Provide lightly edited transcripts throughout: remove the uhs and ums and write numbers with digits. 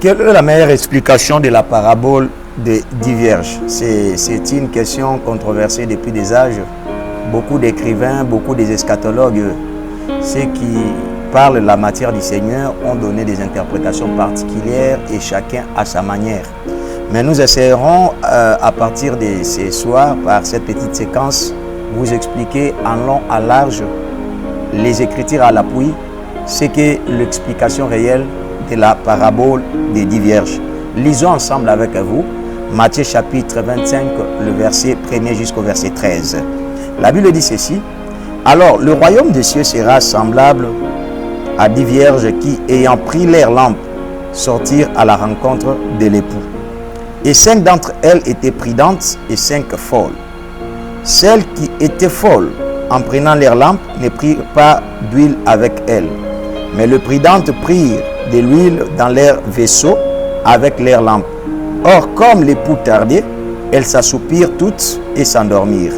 Quelle est la meilleure explication de la parabole des 10 vierges? C'est une question controversée depuis des âges. Beaucoup d'écrivains, beaucoup des eschatologues, ceux qui parlent de la matière du Seigneur, ont donné des interprétations particulières et chacun à sa manière. Mais nous essayerons à partir de ce soir, par cette petite séquence, vous expliquer en long, à large, les Écritures à l'appui, ce qu'est l'explication réelle de la parabole des 10 vierges. Lisons ensemble avec vous Matthieu chapitre 25, le verset 1er jusqu'au verset 13. La Bible dit ceci: alors le royaume des cieux sera semblable à 10 vierges qui, ayant pris leurs lampes, sortirent à la rencontre de l'époux. Et 5 d'entre elles étaient prudentes et 5 folles. Celles qui étaient folles, en prenant leurs lampes, ne prirent pas d'huile avec elles, mais les prudentes prirent de l'huile dans leurs vaisseaux avec leurs lampes. Or, comme l'époux tardait, elles s'assoupirent toutes et s'endormirent.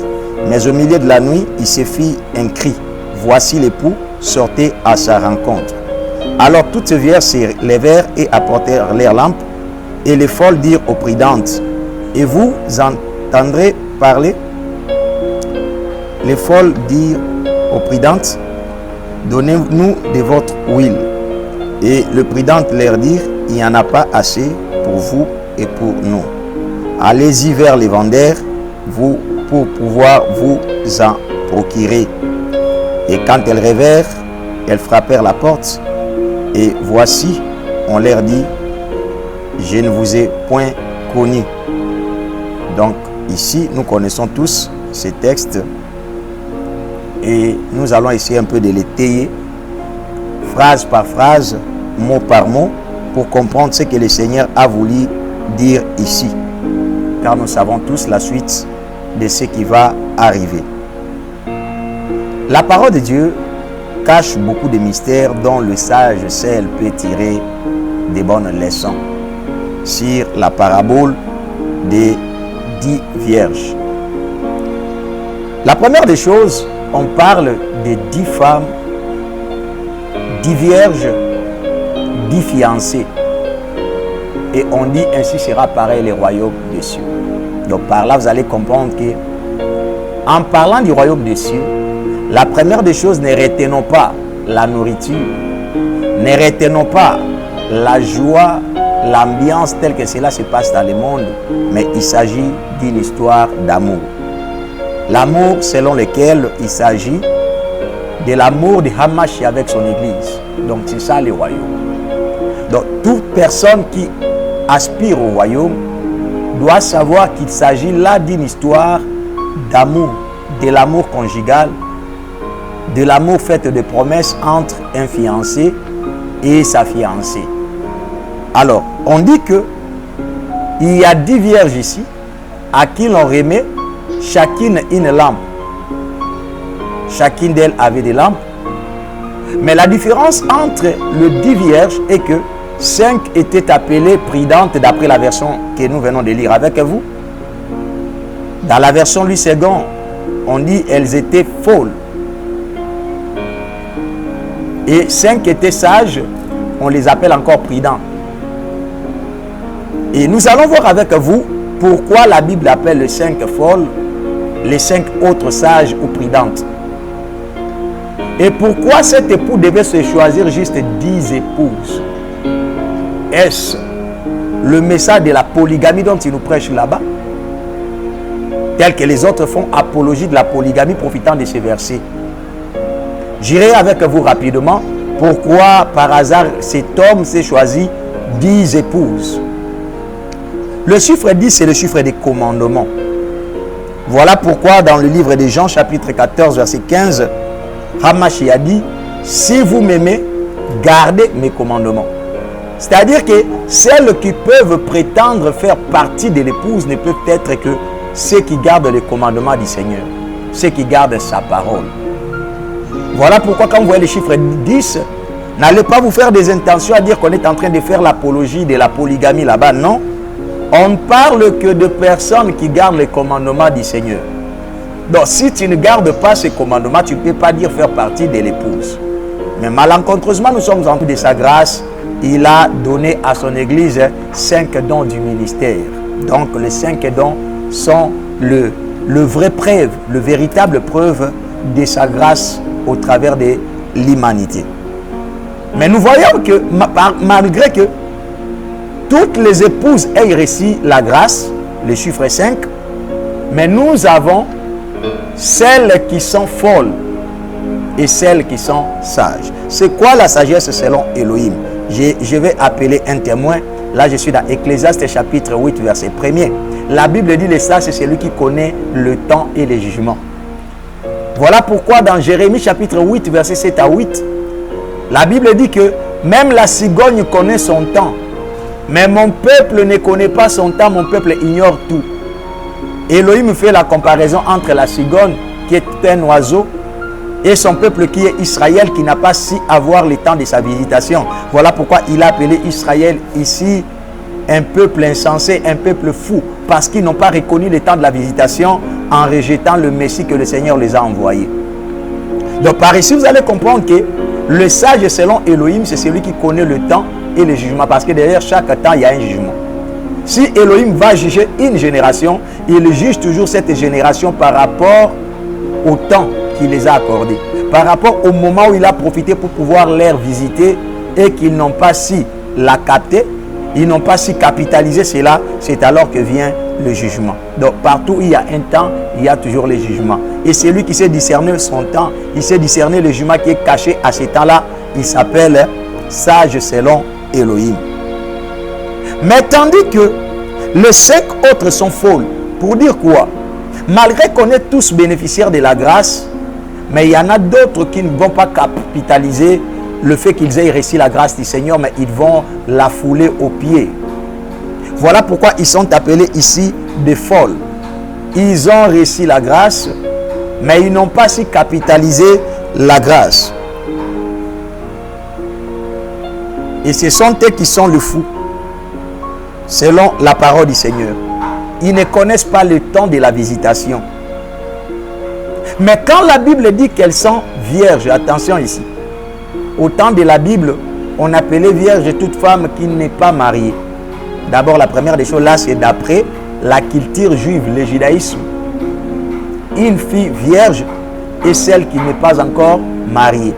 Mais au milieu de la nuit, il se fit un cri: voici l'époux, sortez à sa rencontre. Alors toutes ces vierges se levèrent et apportèrent leurs lampes. Et les folles dirent aux prudentes: et vous entendrez parler? Les folles dirent aux prudentes: donnez-nous de votre huile. Et les prudentes leur dirent: il n'y en a pas assez pour vous et pour nous. Allez-y vers les vendeurs, vous, pour pouvoir vous en procurer. Et quand elles revinrent, elles frappèrent la porte. Et voici, on leur dit: je ne vous ai point connu. Donc ici, nous connaissons tous ces textes et nous allons essayer un peu de les tailler, phrase par phrase, mot par mot, pour comprendre ce que le Seigneur a voulu dire ici. Car nous savons tous la suite de ce qui va arriver. La parole de Dieu cache beaucoup de mystères dont le sage seul peut tirer des bonnes leçons. Sur la parabole des 10 vierges. La première des choses, on parle de 10 femmes, 10 vierges, 10 fiancées. Et on dit: ainsi sera pareil le royaume des cieux. Donc par là, vous allez comprendre que, en parlant du royaume des cieux, la première des choses, ne retenons pas la nourriture, ne retenons pas la joie, l'ambiance telle que cela se passe dans le monde, mais il s'agit d'une histoire d'amour. L'amour selon lequel il s'agit de l'amour de Hamashi avec son église. Donc c'est ça le royaume. Donc toute personne qui aspire au royaume doit savoir qu'il s'agit là d'une histoire d'amour, de l'amour conjugal, de l'amour fait de promesses entre un fiancé et sa fiancée. Alors, on dit que il y a 10 vierges ici à qui l'on remet chacune une lampe. Chacune d'elles avait des lampes. Mais la différence entre les 10 vierges est que 5 étaient appelées prudentes d'après la version que nous venons de lire avec vous. Dans la version Louis II, on dit elles étaient folles. Et 5 étaient sages, on les appelle encore prudents. Et nous allons voir avec vous pourquoi la Bible appelle les 5 folles, les 5 autres sages ou prudentes. Et pourquoi cet époux devait se choisir juste 10 épouses. Est-ce le message de la polygamie dont il nous prêche là-bas? Tel que les autres font apologie de la polygamie profitant de ces versets. J'irai avec vous rapidement pourquoi par hasard cet homme s'est choisi 10 épouses. Le chiffre 10, c'est le chiffre des commandements. Voilà pourquoi dans le livre de Jean, chapitre 14, verset 15, Hamashi a dit: si vous m'aimez, gardez mes commandements. C'est-à-dire que celles qui peuvent prétendre faire partie de l'épouse ne peuvent être que ceux qui gardent les commandements du Seigneur, ceux qui gardent sa parole. Voilà pourquoi quand vous voyez le chiffre 10, n'allez pas vous faire des intentions à dire qu'on est en train de faire l'apologie de la polygamie là-bas. Non. On ne parle que de personnes qui gardent les commandements du Seigneur. Donc si tu ne gardes pas ces commandements, tu ne peux pas dire faire partie de l'épouse. Mais malencontreusement, nous sommes en dessous de sa grâce. Il a donné à son Église 5 dons du ministère. Donc les 5 dons sont le vrai preuve, le véritable preuve de sa grâce au travers de l'humanité. Mais nous voyons que malgré que toutes les épouses aient reçu la grâce, le chiffre est 5, mais nous avons celles qui sont folles et celles qui sont sages. C'est quoi la sagesse selon Elohim? Je vais appeler un témoin. Là, je suis dans Ecclésiaste chapitre 8, verset 1er. La Bible dit le sage, c'est celui qui connaît le temps et les jugements. Voilà pourquoi dans Jérémie chapitre 8, verset 7 à 8, la Bible dit que même la cigogne connaît son temps. Mais mon peuple ne connaît pas son temps, mon peuple ignore tout. Elohim fait la comparaison entre la cigogne, qui est un oiseau, et son peuple qui est Israël, qui n'a pas su avoir le temps de sa visitation. Voilà pourquoi il a appelé Israël ici un peuple insensé, un peuple fou, parce qu'ils n'ont pas reconnu le temps de la visitation en rejetant le Messie que le Seigneur les a envoyés. Donc par ici, vous allez comprendre que le sage selon Elohim, c'est celui qui connaît le temps et le jugement, parce que derrière chaque temps, il y a un jugement. Si Elohim va juger une génération, il juge toujours cette génération par rapport au temps qu'il les a accordé, par rapport au moment où il a profité pour pouvoir les visiter et qu'ils n'ont pas su la capter, ils n'ont pas su capitaliser cela, c'est alors que vient le jugement. Donc partout où il y a un temps, il y a toujours le jugement. Et celui qui sait discerner son temps, il sait discerner le jugement qui est caché à ce temps-là, il s'appelle sage selon Elohim. Mais tandis que les 5 autres sont folles, pour dire quoi? Malgré qu'on est tous bénéficiaires de la grâce, mais il y en a d'autres qui ne vont pas capitaliser le fait qu'ils aient reçu la grâce du Seigneur, mais ils vont la fouler aux pieds. Voilà pourquoi ils sont appelés ici des folles. Ils ont reçu la grâce, mais ils n'ont pas su capitaliser la grâce. Et ce sont eux qui sont le fou, selon la parole du Seigneur. Ils ne connaissent pas le temps de la visitation. Mais quand la Bible dit qu'elles sont vierges, attention ici, au temps de la Bible, on appelait vierge toute femme qui n'est pas mariée. D'abord, la première des choses là, c'est d'après la culture juive, le judaïsme. Une fille vierge est celle qui n'est pas encore mariée.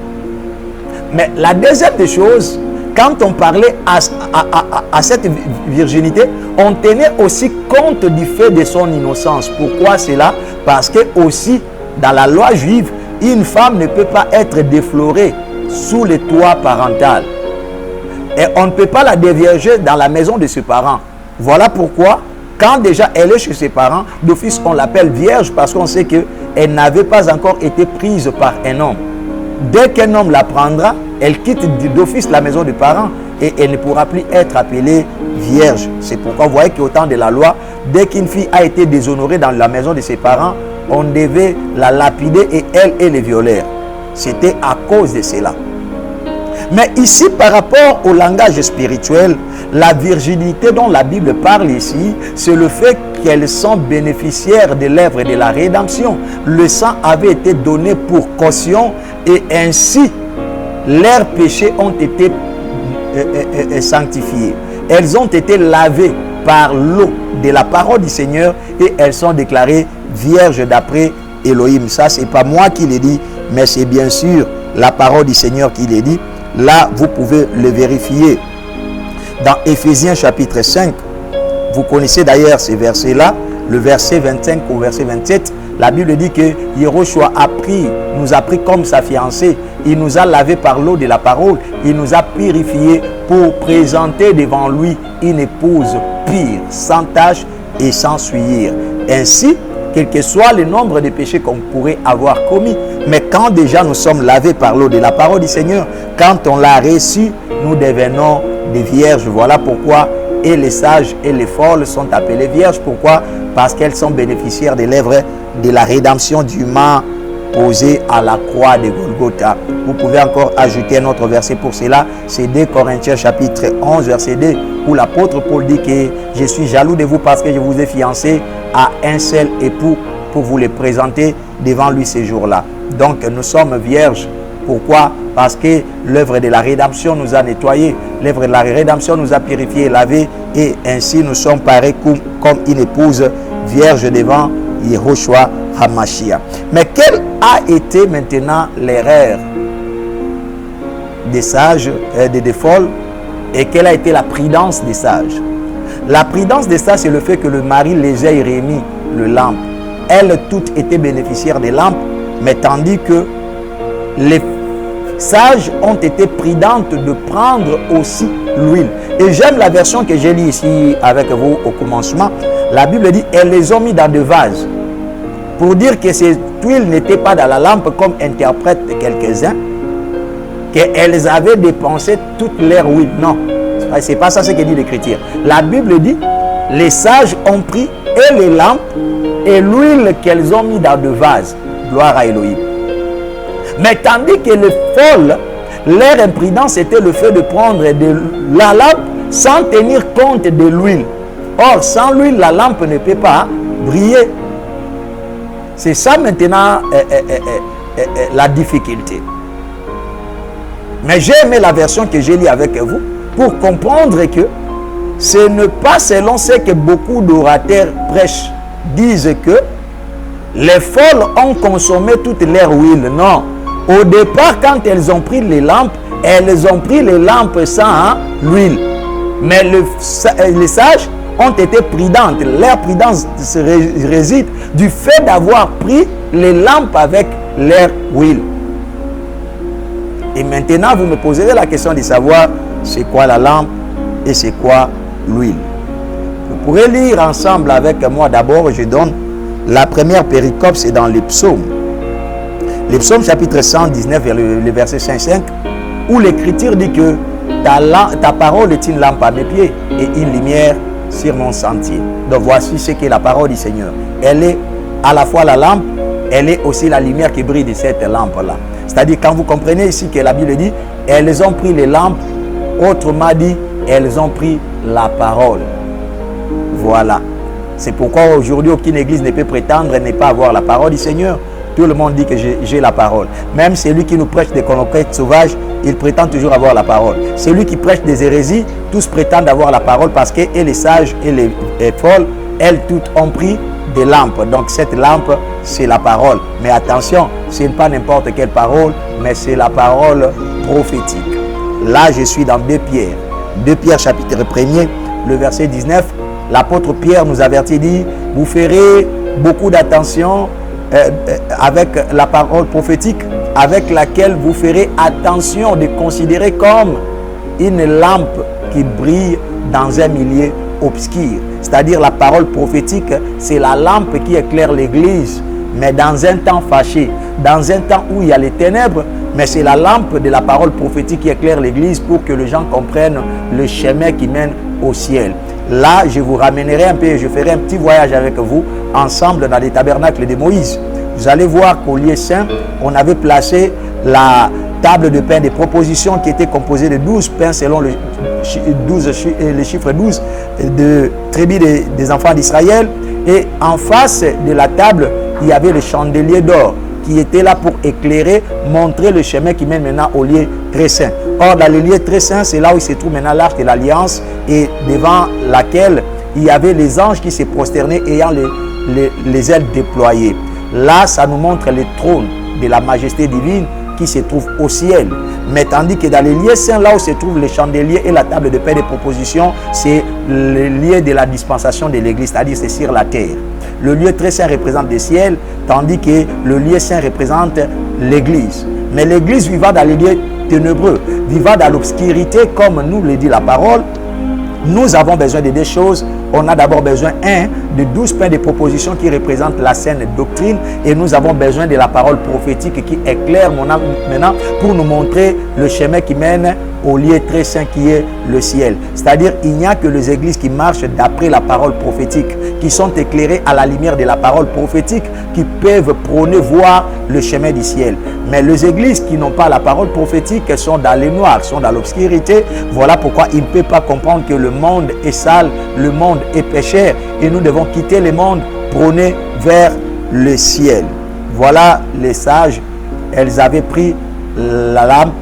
Mais la deuxième des choses, quand on parlait à cette virginité, on tenait aussi compte du fait de son innocence. Pourquoi cela? Parce que aussi, dans la loi juive, une femme ne peut pas être déflorée sous le toit parental. Et on ne peut pas la dévierger dans la maison de ses parents. Voilà pourquoi, quand déjà elle est chez ses parents, d'office on l'appelle vierge parce qu'on sait qu'elle n'avait pas encore été prise par un homme. Dès qu'un homme la prendra, elle quitte d'office la maison des parents et elle ne pourra plus être appelée vierge. C'est pourquoi vous voyez qu'au temps de la loi, dès qu'une fille a été déshonorée dans la maison de ses parents, on devait la lapider et elle et les violèrent. C'était à cause de cela. Mais ici, par rapport au langage spirituel, la virginité dont la Bible parle ici, c'est le fait qu'elles sont bénéficiaires de l'œuvre de la rédemption. Le sang avait été donné pour caution et ainsi leurs péchés ont été sanctifiés. Elles ont été lavées par l'eau de la parole du Seigneur et elles sont déclarées vierges d'après Elohim. Ça, ce n'est pas moi qui l'ai dit, mais c'est bien sûr la parole du Seigneur qui l'ai dit. Là, vous pouvez le vérifier. Dans Éphésiens chapitre 5, vous connaissez d'ailleurs ces versets-là, le verset 25 au verset 27, la Bible dit que Yehoshua nous a pris comme sa fiancée. Il nous a lavé par l'eau de la parole. Il nous a purifiés pour présenter devant lui une épouse pure, sans tache et sans souillure. Ainsi, quel que soit le nombre de péchés qu'on pourrait avoir commis, mais quand déjà nous sommes lavés par l'eau de la parole du Seigneur, quand on l'a reçu, nous devenons des vierges. Voilà pourquoi et les sages et les folles sont appelées vierges. Pourquoi? Parce qu'elles sont bénéficiaires de l'œuvre de la rédemption du mal posé à la croix de Golgotha. Vous pouvez encore ajouter un autre verset pour cela. C'est 2 Corinthiens chapitre 11 verset 2 où l'apôtre Paul dit que je suis jaloux de vous parce que je vous ai fiancé à un seul époux pour vous les présenter devant lui ces jours-là. Donc nous sommes vierges Pourquoi? Parce que l'œuvre de la rédemption nous a nettoyés, l'œuvre de la rédemption nous a purifiés et lavés, et ainsi nous sommes parés comme une épouse vierge devant Yehoshua HaMashiach. Mais quelle a été maintenant l'erreur des sages, des folles, et quelle a été la prudence des sages? La prudence des sages, c'est le fait que le mari les ait remis le lampe. Elles toutes étaient bénéficiaires des lampes, mais tandis que les sages ont été prudentes de prendre aussi l'huile. Et j'aime la version que j'ai lue ici avec vous au commencement. La Bible dit, elles les ont mis dans des vases. Pour dire que cette huile n'était pas dans la lampe comme interprètent quelques-uns, qu'elles avaient dépensé toute leur huile. Non, c'est pas ça ce que dit l'Écriture. La Bible dit, les sages ont pris et les lampes et l'huile qu'elles ont mis dans des vases. Gloire à Elohim. Mais tandis que les folles, leur imprudence était le fait de prendre de la lampe sans tenir compte de l'huile. Or, sans l'huile, la lampe ne peut pas briller. C'est ça maintenant la difficulté. Mais j'ai aimé la version que j'ai lue avec vous pour comprendre que ce n'est pas selon ce que beaucoup d'orateurs prêchent, disent que les folles ont consommé toute leur huile. Non. Au départ, quand elles ont pris les lampes sans l'huile. Mais les sages ont été prudentes. Leur prudence réside du fait d'avoir pris les lampes avec leur huile. Et maintenant, vous me poserez la question de savoir c'est quoi la lampe et c'est quoi l'huile. Vous pourrez lire ensemble avec moi. D'abord, je donne la première péricope, c'est dans les psaumes. Les psaumes chapitre 119, vers le verset 5, où l'Écriture dit que ta parole est une lampe à mes pieds et une lumière sur mon sentier. Donc voici ce qu'est la parole du Seigneur. Elle est à la fois la lampe, elle est aussi la lumière qui brille de cette lampe-là. C'est-à-dire, quand vous comprenez ici que la Bible dit, elles ont pris les lampes, autrement dit, elles ont pris la parole. Voilà. C'est pourquoi aujourd'hui, aucune église ne peut prétendre ne pas avoir la parole du Seigneur. Tout le monde dit que j'ai la parole. Même celui qui nous prêche des conquêtes sauvages, il prétend toujours avoir la parole. Celui qui prêche des hérésies, tous prétendent avoir la parole parce que et les sages et les folles, elles toutes ont pris des lampes. Donc cette lampe, c'est la parole. Mais attention, ce n'est pas n'importe quelle parole, mais c'est la parole prophétique. Là, je suis dans 2 Pierre. 2 Pierre chapitre 1er, le verset 19. L'apôtre Pierre nous avertit, dit, vous ferez beaucoup d'attention avec la parole prophétique, avec laquelle vous ferez attention de considérer comme une lampe qui brille dans un milieu obscur. C'est-à-dire la parole prophétique, c'est la lampe qui éclaire l'église, mais dans un temps fâché, dans un temps où il y a les ténèbres, mais c'est la lampe de la parole prophétique qui éclaire l'église pour que les gens comprennent le chemin qui mène au ciel. Là, je vous ramènerai un peu et je ferai un petit voyage avec vous ensemble dans les tabernacles de Moïse. Vous allez voir qu'au lieu saint, on avait placé la table de pain des propositions qui était composée de 12 pains selon le chiffre 12 de tribu des enfants d'Israël. Et en face de la table, il y avait le chandelier d'or qui était là pour éclairer, montrer le chemin qui mène maintenant au lieu très saint. Or, dans le lieu très saint, c'est là où se trouve maintenant l'arche de l'alliance et devant laquelle il y avait les anges qui se prosternaient ayant les ailes déployées. Là, ça nous montre le trône de la majesté divine qui se trouve au ciel. Mais tandis que dans les lieux saints, là où se trouvent les chandeliers et la table de pain des propositions, c'est le lieu de la dispensation de l'église, c'est-à-dire c'est sur la terre. Le lieu très saint représente le ciel, tandis que le lieu saint représente l'église. Mais l'église vivant dans les lieux ténébreux, vivant dans l'obscurité, comme nous le dit la parole, nous avons besoin de 2 choses. On a d'abord besoin, de 12 pains de propositions qui représentent la saine doctrine, et nous avons besoin de la parole prophétique qui éclaire mon âme maintenant pour nous montrer le chemin qui mène au lieu très saint qui est le ciel. C'est-à-dire, il n'y a que les églises qui marchent d'après la parole prophétique, qui sont éclairées à la lumière de la parole prophétique, qui peuvent prôner, voir le chemin du ciel. Mais les églises qui n'ont pas la parole prophétique, elles sont dans les noirs, sont dans l'obscurité. Voilà pourquoi ils ne peuvent pas comprendre que le monde est sale, le monde est pécheur, et nous devons quitter le monde, prôner vers le ciel. Voilà les sages, elles avaient pris la lampe,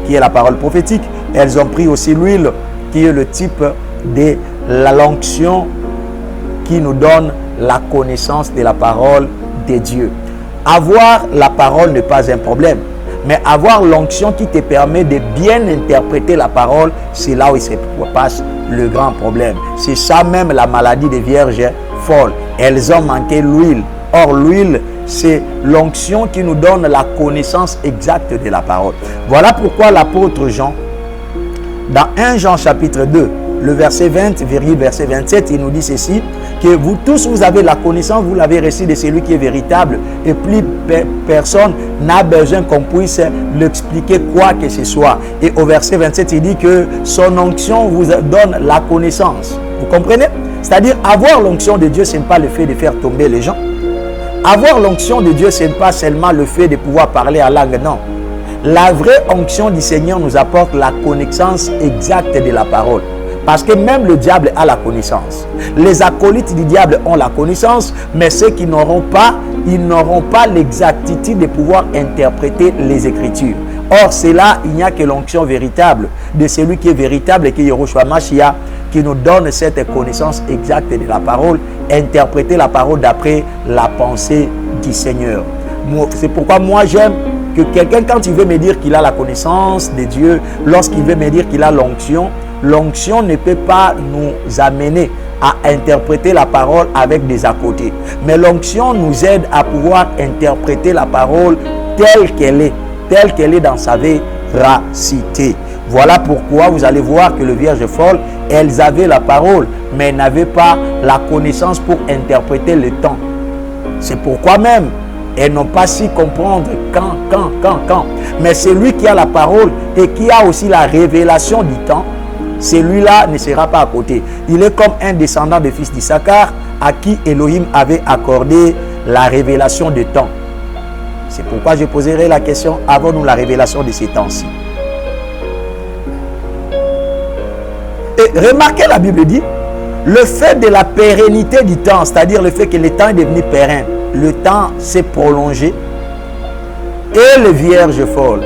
qui est la parole prophétique. Elles ont pris aussi l'huile, qui est le type de l'onction qui nous donne la connaissance de la parole de Dieu. Avoir la parole n'est pas un problème, mais avoir l'onction qui te permet de bien interpréter la parole, c'est là où il se passe le grand problème. C'est ça même la maladie des vierges folles. Elles ont manqué l'huile. Or, l'huile, c'est l'onction qui nous donne la connaissance exacte de la parole. Voilà pourquoi l'apôtre Jean, dans 1 Jean chapitre 2, le verset 20, verset 27, il nous dit ceci, que vous tous, vous avez la connaissance, vous l'avez reçu de celui qui est véritable, et plus personne n'a besoin qu'on puisse l'expliquer quoi que ce soit. Et au verset 27, il dit que son onction vous donne la connaissance. Vous comprenez? C'est-à-dire, avoir l'onction de Dieu, ce n'est pas le fait de faire tomber les gens. Avoir l'onction de Dieu, ce n'est pas seulement le fait de pouvoir parler en langue, non. La vraie onction du Seigneur nous apporte la connaissance exacte de la parole. Parce que même le diable a la connaissance. Les acolytes du diable ont la connaissance, mais ceux qui n'auront pas, ils n'auront pas l'exactitude de pouvoir interpréter les Écritures. Or, c'est là, il n'y a que l'onction véritable de celui qui est véritable et qui est Yahushua Mashiach, qui nous donne cette connaissance exacte de la parole, interpréter la parole d'après la pensée du Seigneur. C'est pourquoi moi j'aime que quelqu'un, quand il veut me dire qu'il a la connaissance de Dieu, lorsqu'il veut me dire qu'il a l'onction, l'onction ne peut pas nous amener à interpréter la parole avec des à côté. Mais l'onction nous aide à pouvoir interpréter la parole telle qu'elle est dans sa véracité. Voilà pourquoi vous allez voir que les vierges folles, elles avaient la parole, mais elles n'avaient pas la connaissance pour interpréter le temps. C'est pourquoi même, elles n'ont pas su comprendre quand. Mais celui qui a la parole et qui a aussi la révélation du temps, celui-là ne sera pas à côté. Il est comme un descendant de fils d'Issachar à qui Elohim avait accordé la révélation du temps. C'est pourquoi je poserai la question, avons-nous la révélation de ces temps-ci? Et remarquez, la Bible dit, le fait de la pérennité du temps, c'est-à-dire le fait que le temps est devenu pérenne, le temps s'est prolongé, et les vierges folles,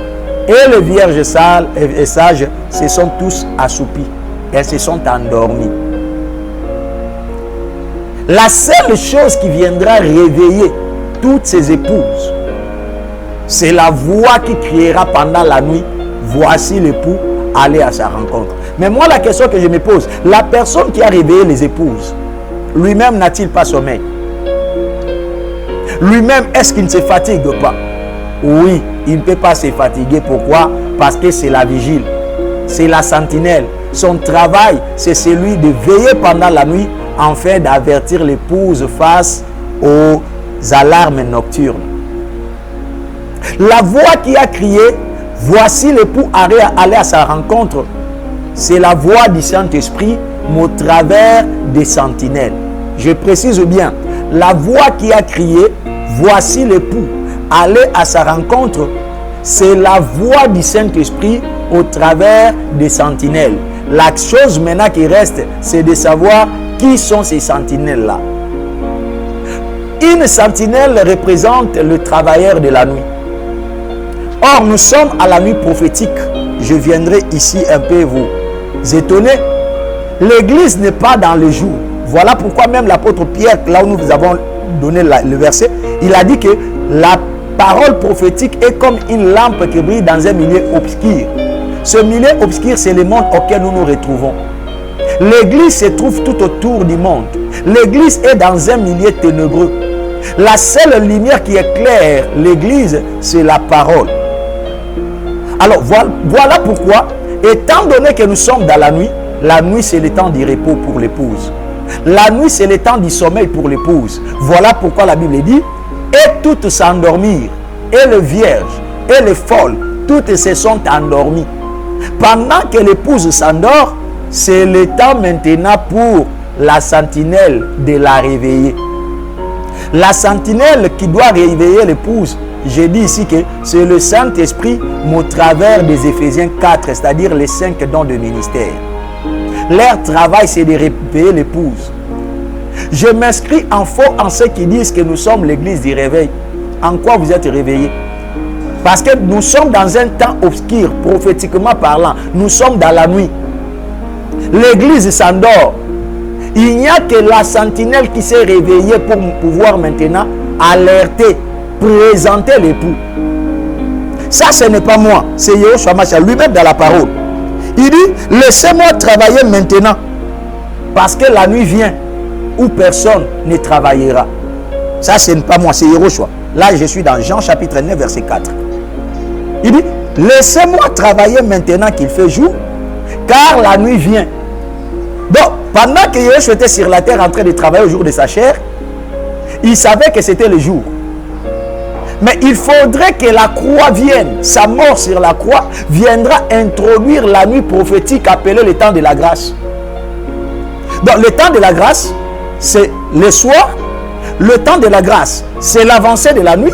et les vierges sages se sont tous assoupies. Elles se sont endormies. La seule chose qui viendra réveiller toutes ces épouses, c'est la voix qui criera pendant la nuit, voici l'époux, allez à sa rencontre. Mais moi, la question que je me pose, la personne qui a réveillé les épouses, lui-même n'a-t-il pas sommeil? Lui-même, est-ce qu'il ne se fatigue pas? Oui, il ne peut pas se fatiguer. Pourquoi? Parce que c'est la vigile, c'est la sentinelle. Son travail, c'est celui de veiller pendant la nuit afin d'avertir l'épouse face aux alarmes nocturnes. La voix qui a crié, voici l'époux, allez à sa rencontre, c'est la voix du Saint-Esprit au travers des sentinelles. Je précise bien, la voix qui a crié, voici l'époux, allez à sa rencontre, c'est la voix du Saint-Esprit au travers des sentinelles. La chose maintenant qui reste, c'est de savoir qui sont ces sentinelles-là. Une sentinelle représente le travailleur de la nuit. Or, nous sommes à la nuit prophétique. Je viendrai ici un peu vous étonner. L'église n'est pas dans le jour. Voilà pourquoi même l'apôtre Pierre, là où nous avons donné le verset, il a dit que la parole prophétique est comme une lampe qui brille dans un milieu obscur. Ce milieu obscur, c'est le monde auquel nous nous retrouvons. L'église se trouve tout autour du monde. L'église est dans un milieu ténébreux. La seule lumière qui éclaire l'église, c'est la parole. Alors voilà pourquoi, étant donné que nous sommes dans la nuit c'est le temps du repos pour l'épouse. La nuit c'est le temps du sommeil pour l'épouse. Voilà pourquoi la Bible dit, et toutes s'endormirent, et les vierges, et les folles, toutes se sont endormies. Pendant que l'épouse s'endort, c'est le temps maintenant pour la sentinelle de la réveiller. La sentinelle qui doit réveiller l'épouse, je dis ici que c'est le Saint-Esprit au travers des Éphésiens 4, c'est-à-dire les 5 dons de ministère. Leur travail, c'est de réveiller l'épouse. Je m'inscris en faux en ceux qui disent que nous sommes l'église du réveil. En quoi vous êtes réveillés? Parce que nous sommes dans un temps obscur, prophétiquement parlant. Nous sommes dans la nuit. L'église s'endort. Il n'y a que la sentinelle qui s'est réveillée pour pouvoir maintenant alerter, présenter l'époux. Ça, ce n'est pas moi. C'est Yehoshua Mashiach lui-même dans la parole. Il dit, laissez-moi travailler maintenant. Parce que la nuit vient où personne ne travaillera. Ça, ce n'est pas moi, c'est Yehoshua. Là, je suis dans Jean chapitre 9, verset 4. Il dit, laissez-moi travailler maintenant qu'il fait jour, car la nuit vient. Donc, pendant que Yehoshua était sur la terre en train de travailler au jour de sa chair, il savait que c'était le jour. Mais il faudrait que la croix vienne. Sa mort sur la croix viendra introduire la nuit prophétique appelée le temps de la grâce. Donc, le temps de la grâce, c'est le soir. Le temps de la grâce, c'est l'avancée de la nuit.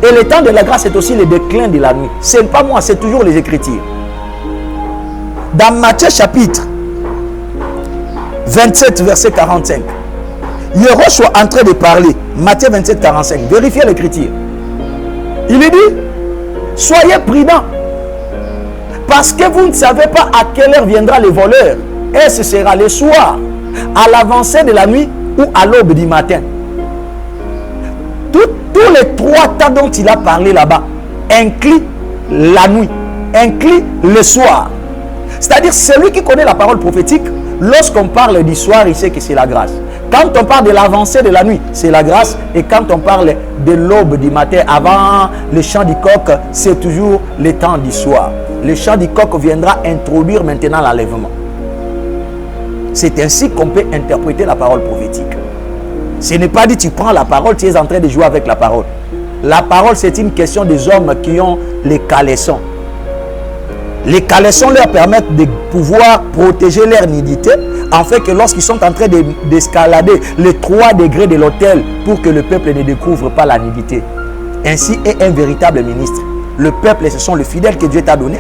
Et le temps de la grâce, c'est aussi le déclin de la nuit. Ce n'est pas moi, c'est toujours les Écritures. Dans Matthieu chapitre 27, verset 45, Yehoshua est en train de parler. Matthieu 27, 45. Vérifiez l'Écriture. Il lui dit, soyez prudents. Parce que vous ne savez pas à quelle heure viendra le voleur. Et ce sera le soir, à l'avancée de la nuit ou à l'aube du matin. Tous les trois temps dont il a parlé là-bas incluent la nuit, incluent le soir. C'est-à-dire, celui qui connaît la parole prophétique, lorsqu'on parle du soir, il sait que c'est la grâce. Quand on parle de l'avancée de la nuit, c'est la grâce. Et quand on parle de l'aube du matin, avant le chant du coq, c'est toujours le temps du soir. Le chant du coq viendra introduire maintenant l'enlèvement. C'est ainsi qu'on peut interpréter la parole prophétique. Ce n'est pas dit tu prends la parole, tu es en train de jouer avec la parole. La parole, c'est une question des hommes qui ont les caleçons. Les caleçons leur permettent de pouvoir protéger leur nudité, afin que lorsqu'ils sont en train d'escalader les 3 degrés de l'autel pour que le peuple ne découvre pas la nudité. Ainsi est un véritable ministre. Le peuple, ce sont les fidèles que Dieu t'a donné.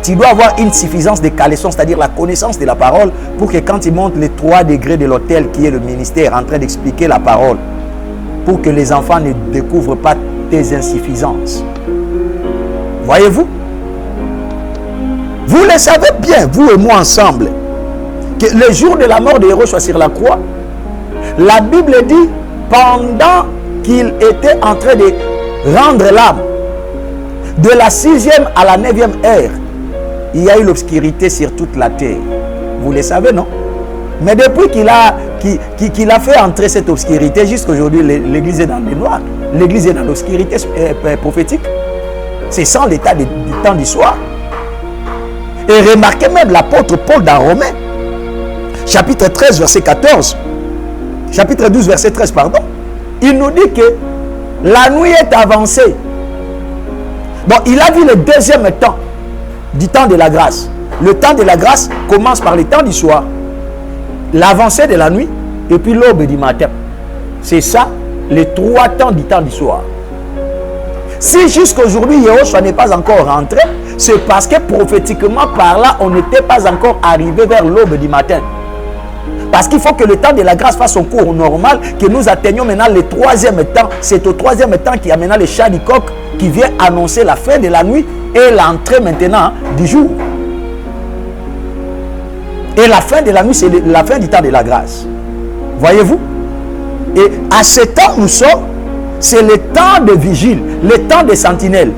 Tu dois avoir une suffisance de caleçon, c'est-à-dire la connaissance de la parole, pour que quand il monte les 3 degrés de l'autel qui est le ministère en train d'expliquer la parole, pour que les enfants ne découvrent pas tes insuffisances. Voyez-vous? Vous le savez bien, vous et moi ensemble, que le jour de la mort de Yehoshua sur la croix, la Bible dit, pendant qu'il était en train de rendre l'âme, de la 6e à la 9e heure, il y a eu l'obscurité sur toute la terre. Vous le savez, non? Mais depuis qu'il a fait entrer cette obscurité, jusqu'aujourd'hui, l'église est dans le noir. L'église est dans l'obscurité prophétique. C'est sans l'état du temps du soir. Et remarquez même l'apôtre Paul dans Romains, chapitre 13, verset 14, chapitre 12, verset 13, pardon. Il nous dit que la nuit est avancée. Donc, il a dit le deuxième temps du temps de la grâce. Le temps de la grâce commence par le temps du soir, l'avancée de la nuit et puis l'aube du matin. C'est ça, les 3 temps du soir. Si jusqu'aujourd'hui, Yehoshua n'est pas encore rentré, c'est parce que prophétiquement par là, on n'était pas encore arrivé vers l'aube du matin. Parce qu'il faut que le temps de la grâce fasse son cours normal, que nous atteignions maintenant le 3e temps. C'est au 3e temps qu'il y a maintenant le chant du coq qui vient annoncer la fin de la nuit et l'entrée maintenant du jour. Et la fin de la nuit, c'est la fin du temps de la grâce. Voyez-vous? Et à ce temps nous sommes, c'est le temps de vigile, le temps de sentinelle.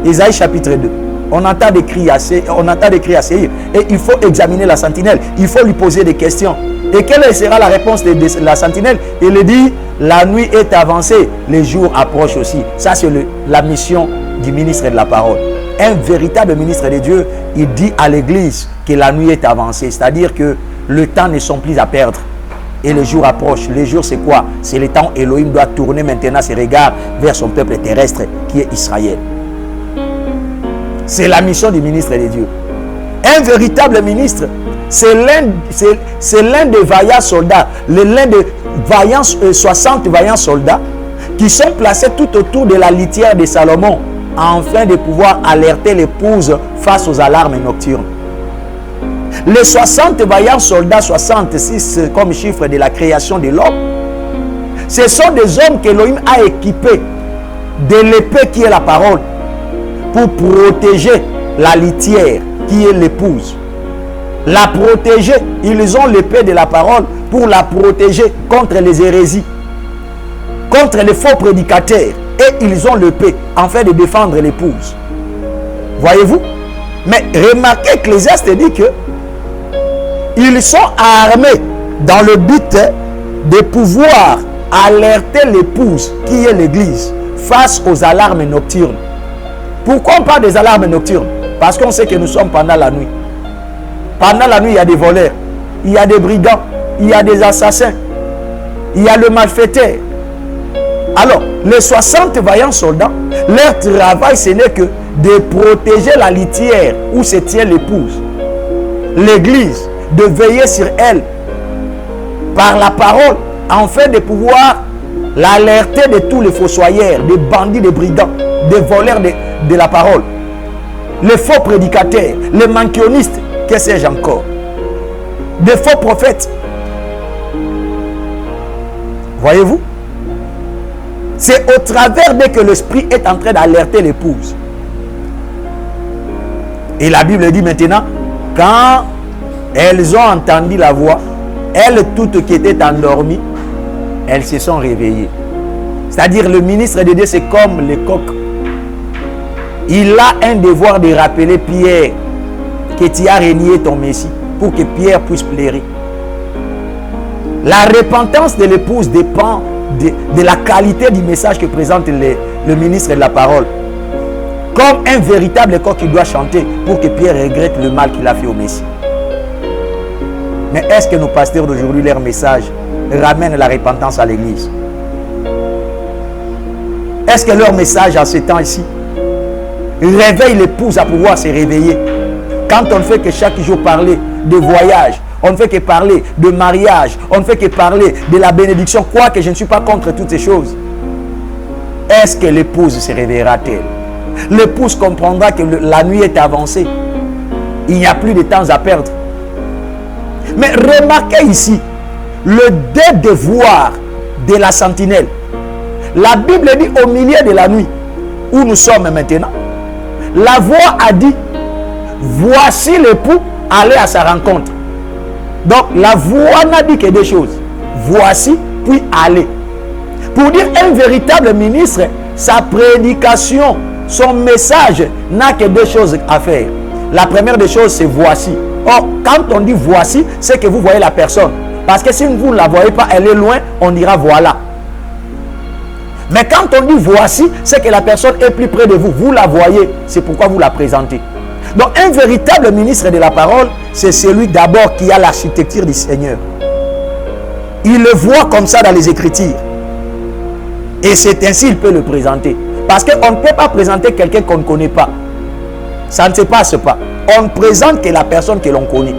Isaïe chapitre 2. On entend des cris à Séhir. Et il faut examiner la sentinelle. Il faut lui poser des questions. Et quelle sera la réponse de la sentinelle? Il dit, la nuit est avancée, les jours approchent aussi. Ça, c'est la mission du ministre de la parole. Un véritable ministre de Dieu, il dit à l'église que la nuit est avancée. C'est-à-dire que le temps ne sont plus à perdre. Et les jours approchent. Les jours, c'est quoi? C'est le temps où Elohim doit tourner maintenant ses regards vers son peuple terrestre qui est Israël. C'est la mission du ministre de Dieu. Un véritable ministre, c'est l'un des vaillants soldats, l'un des 60 vaillants soldats qui sont placés tout autour de la litière de Salomon afin de pouvoir alerter l'épouse face aux alarmes nocturnes. Les 60 vaillants soldats, 66 comme chiffre de la création de l'homme, ce sont des hommes qu'Elohim a équipés de l'épée qui est la parole pour protéger la litière qui est l'épouse. La protéger. Ils ont l'épée de la parole pour la protéger contre les hérésies, contre les faux prédicateurs. Et ils ont l'épée afin de défendre l'épouse. Voyez-vous? Mais remarquez que l'Ecclésiaste dit que ils sont armés dans le but de pouvoir alerter l'épouse qui est l'Église face aux alarmes nocturnes. Pourquoi on parle des alarmes nocturnes? Parce qu'on sait que nous sommes pendant la nuit. Pendant la nuit, il y a des voleurs, il y a des brigands, il y a des assassins, il y a le malfaiteur. Alors, les 60 vaillants soldats, leur travail, ce n'est que de protéger la litière où se tient l'épouse, l'Église, de veiller sur elle par la parole, afin de pouvoir l'alerter de tous les fossoyeurs, des bandits, des brigands, des voleurs de la parole, les faux prédicateurs, les mancunnistes, que sais-je encore, des faux prophètes. Voyez-vous? C'est au travers dès que l'esprit est en train d'alerter l'épouse. Et la Bible dit maintenant, quand elles ont entendu la voix, elles toutes qui étaient endormies, elles se sont réveillées. C'est-à-dire le ministre de Dieu, c'est comme le coq. Il a un devoir de rappeler Pierre que tu as renié ton Messie pour que Pierre puisse pleurer. La repentance de l'épouse dépend de la qualité du message que présente le ministre de la parole. Comme un véritable coq qui doit chanter pour que Pierre regrette le mal qu'il a fait au Messie. Mais est-ce que nos pasteurs d'aujourd'hui, leur message ramène la repentance à l'église? Est-ce que leur message en ces temps-ci réveille l'épouse à pouvoir se réveiller? Quand on ne fait que chaque jour parler de voyage, on ne fait que parler de mariage, on ne fait que parler de la bénédiction, quoique je ne suis pas contre toutes ces choses. Est-ce que l'épouse se réveillera-t-elle? L'épouse comprendra que la nuit est avancée. Il n'y a plus de temps à perdre. Mais remarquez ici le devoir de la sentinelle. La Bible dit au milieu de la nuit où nous sommes maintenant, la voix a dit, voici l'époux, allez à sa rencontre. Donc la voix n'a dit que des choses. Voici, puis allez. Pour dire un véritable ministre, sa prédication, son message n'a que deux choses à faire. La première des choses, c'est voici. Or, quand on dit voici, c'est que vous voyez la personne. Parce que si vous ne la voyez pas, elle est loin, on dira voilà. Mais quand on dit voici, c'est que la personne est plus près de vous. Vous la voyez, c'est pourquoi vous la présentez. Donc un véritable ministre de la parole, c'est celui d'abord qui a l'architecture du Seigneur. Il le voit comme ça dans les Écritures. Et c'est ainsi qu'il peut le présenter. Parce qu'on ne peut pas présenter quelqu'un qu'on ne connaît pas. Ça ne se passe pas. On ne présente que la personne que l'on connaît.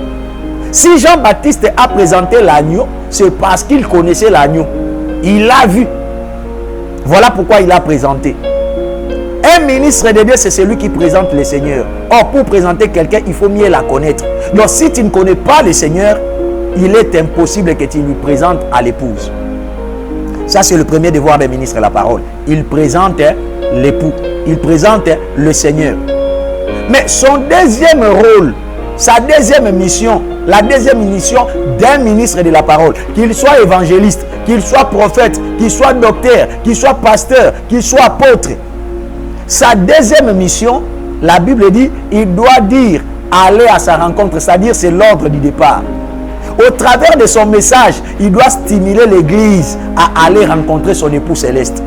Si Jean-Baptiste a présenté l'agneau, c'est parce qu'il connaissait l'agneau. Il l'a vu. Voilà pourquoi il l'a présenté. Un ministre de Dieu, c'est celui qui présente le Seigneur. Or, pour présenter quelqu'un, il faut mieux la connaître. Donc, si tu ne connais pas le Seigneur, il est impossible que tu lui présentes à l'épouse. Ça, c'est le premier devoir des ministres de la parole. Il présente l'époux. Il présente le Seigneur. Mais son deuxième rôle, sa deuxième mission, la deuxième mission d'un ministre de la parole, qu'il soit évangéliste, qu'il soit prophète, qu'il soit docteur, qu'il soit pasteur, qu'il soit apôtre, sa deuxième mission, la Bible dit, il doit dire aller à sa rencontre, c'est-à-dire c'est l'ordre du départ. Au travers de son message, il doit stimuler l'église à aller rencontrer son époux céleste.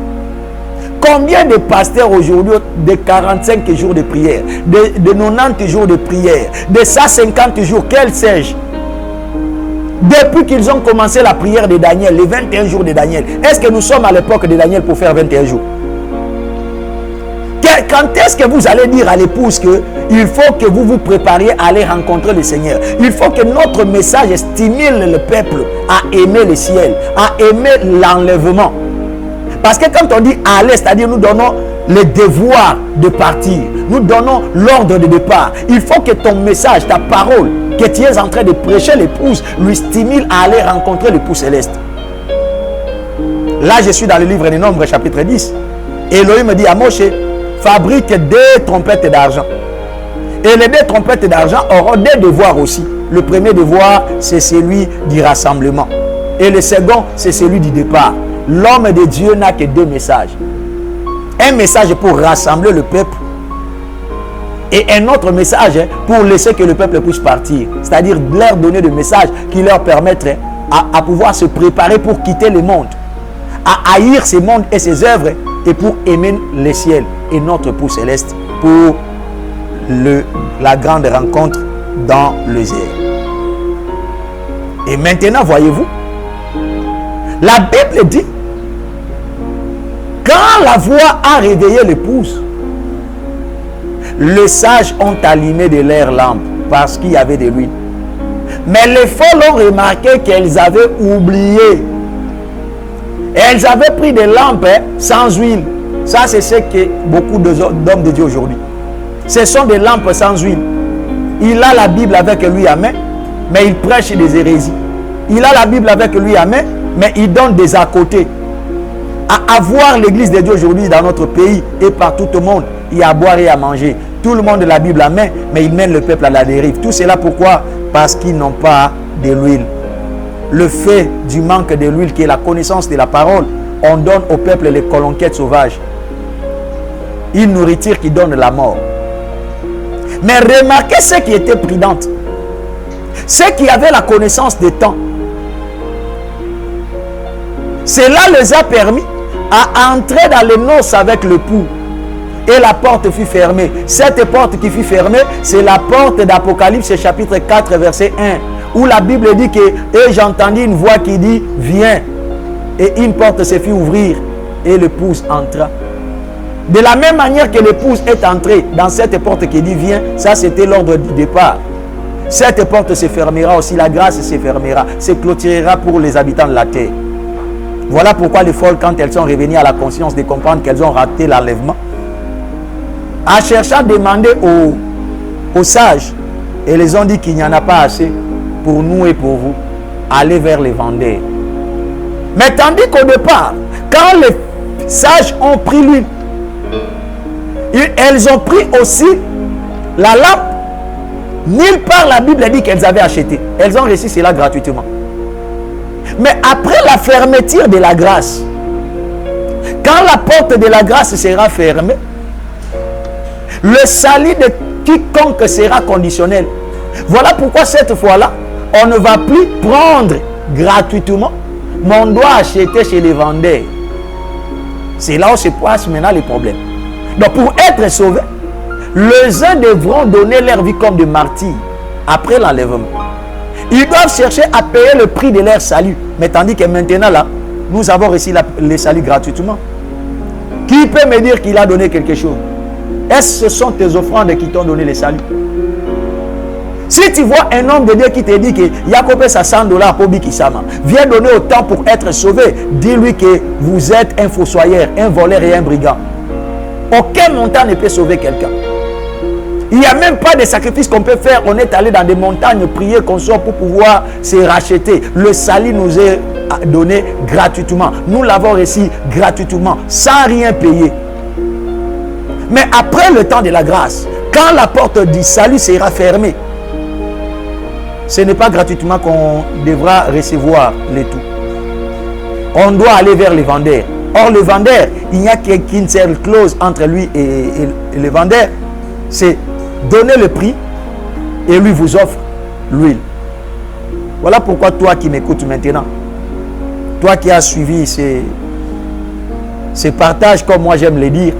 Combien de pasteurs aujourd'hui de 45 jours de prière, de 90 jours de prière, de 150 jours, quel sais-je? Depuis qu'ils ont commencé la prière de Daniel, les 21 jours de Daniel, est-ce que nous sommes à l'époque de Daniel pour faire 21 jours? Quand est-ce que vous allez dire à l'épouse qu'il faut que vous vous prépariez à aller rencontrer le Seigneur? Il faut que notre message stimule le peuple à aimer le ciel, à aimer l'enlèvement. Parce que quand on dit aller, c'est-à-dire nous donnons le devoir de partir, nous donnons l'ordre de départ. Il faut que ton message, ta parole, que tu es en train de prêcher l'épouse, lui stimule à aller rencontrer l'époux céleste. Là, je suis dans le livre des Nombres, chapitre 10. Elohim dit à Moshe, fabrique 2 trompettes d'argent. Et les 2 trompettes d'argent auront 2 devoirs aussi. Le premier devoir, c'est celui du rassemblement. Et le second, c'est celui du départ. L'homme de Dieu n'a que 2 messages. Un message pour rassembler le peuple et un autre message pour laisser que le peuple puisse partir. C'est-à-dire leur donner des messages qui leur permettent à pouvoir se préparer pour quitter le monde, à haïr ce monde et ses œuvres et pour aimer le ciel et notre époux céleste pour la grande rencontre dans le ciel. Et maintenant, voyez-vous, la Bible dit, quand la voix a réveillé l'épouse, les sages ont allumé de leurs lampes parce qu'il y avait de l'huile. Mais les folles ont remarqué qu'elles avaient oublié. Et elles avaient pris des lampes sans huile. Ça, c'est ce que beaucoup d'hommes de Dieu aujourd'hui. Ce sont des lampes sans huile. Il a la Bible avec lui à main, mais il prêche des hérésies. Il a la Bible avec lui à main, mais il donne des à côté. À avoir l'église de Dieu aujourd'hui dans notre pays et partout au monde, il y a à boire et à manger. Tout le monde a la Bible à main, mais il mène le peuple à la dérive. Tout cela pourquoi? Parce qu'ils n'ont pas de l'huile. Le fait du manque de l'huile, qui est la connaissance de la parole, on donne au peuple les colonquettes sauvages. Une nourriture qui donne la mort. Mais remarquez ceux qui étaient prudentes. Ceux qui avaient la connaissance des temps. Cela les a permis à entrer dans les noces avec l'époux. Et la porte fut fermée. Cette porte qui fut fermée, c'est la porte d'Apocalypse chapitre 4 verset 1. Où la Bible dit que, et j'entendis une voix qui dit, viens. Et une porte se fit ouvrir et l'épouse entra. De la même manière que l'épouse est entrée dans cette porte qui dit, viens, ça c'était l'ordre du départ. Cette porte se fermera aussi, la grâce se fermera, se clôturera pour les habitants de la terre. Voilà pourquoi les folles, quand elles sont revenues à la conscience de comprendre qu'elles ont raté l'enlèvement, en cherchant à demander aux sages, et les ont dit qu'il n'y en a pas assez pour nous et pour vous, allez vers les vendeurs. Mais tandis qu'au départ, quand les sages ont pris l'huile, elles ont pris aussi la lampe. Nulle part la Bible dit qu'elles avaient acheté. Elles ont reçu cela gratuitement. Mais après la fermeture de la grâce, quand la porte de la grâce sera fermée, le salut de quiconque sera conditionnel. Voilà pourquoi cette fois-là, on ne va plus prendre gratuitement, mais on doit acheter chez les vendeurs. C'est là où se passe maintenant les problèmes. Donc pour être sauvés, les uns devront donner leur vie comme des martyrs après l'enlèvement. Ils doivent chercher à payer le prix de leur salut. Mais tandis que maintenant là, nous avons reçu le salut gratuitement. Qui peut me dire qu'il a donné quelque chose? Est-ce que ce sont tes offrandes qui t'ont donné le salut? Si tu vois un homme de Dieu qui te dit que Yacob a $100 pour Bikisama, viens donner autant pour être sauvé, dis-lui que vous êtes un fossoyeur, un voleur et un brigand. Aucun montant ne peut sauver quelqu'un. Il n'y a même pas de sacrifice qu'on peut faire. On est allé dans des montagnes prier qu'on soit pour pouvoir se racheter. Le salut nous est donné gratuitement. Nous l'avons reçu gratuitement, sans rien payer. Mais après le temps de la grâce, quand la porte du salut sera fermée, ce n'est pas gratuitement qu'on devra recevoir le tout. On doit aller vers les vendeurs. Or, le vendeur, il n'y a qu'une seule clause entre lui et le vendeur, c'est donner le prix et lui vous offre l'huile. Voilà pourquoi toi qui m'écoutes maintenant, toi qui as suivi ces partages comme moi j'aime le dire,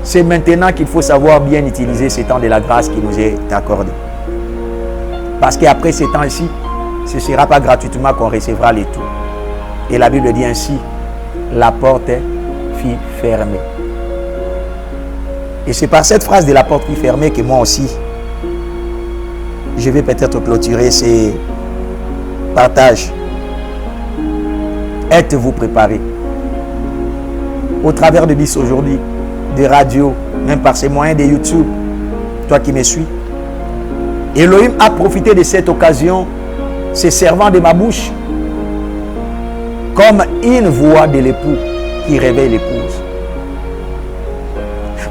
c'est maintenant qu'il faut savoir bien utiliser ce temps de la grâce qui nous est accordé. Parce qu'après ces temps-ci, ce ne sera pas gratuitement qu'on recevra les tout. Et la Bible dit ainsi, la porte fut fermée. Et c'est par cette phrase de la porte fut fermée que moi aussi, je vais peut-être clôturer ces partages. Êtes-vous préparés? Au travers de BIS aujourd'hui, des radios, même par ces moyens de YouTube, toi qui me suis, Elohim a profité de cette occasion, se servant de ma bouche, comme une voix de l'époux qui réveille l'épouse.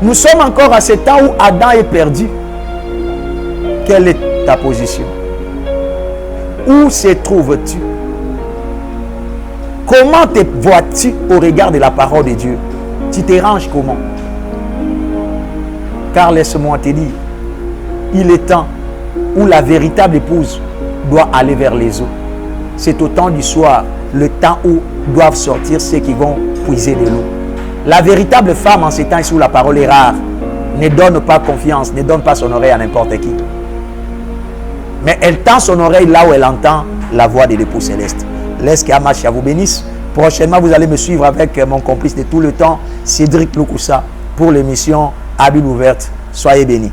Nous sommes encore à ce temps où Adam est perdu. Quelle est ta position? Où se trouves-tu? Comment te vois-tu au regard de la parole de Dieu? Tu te ranges comment? Car laisse-moi te dire, il est temps où la véritable épouse doit aller vers les eaux. C'est au temps du soir, le temps où doivent sortir ceux qui vont puiser de l'eau. La véritable femme en ces temps où la parole est rare ne donne pas confiance, ne donne pas son oreille à n'importe qui. Mais elle tend son oreille là où elle entend la voix de l'époux céleste. Laisse qu'Amachia vous bénisse. Prochainement, vous allez me suivre avec mon complice de tout le temps, Cédric Loukoussa, pour l'émission à Bible ouverte. Soyez bénis.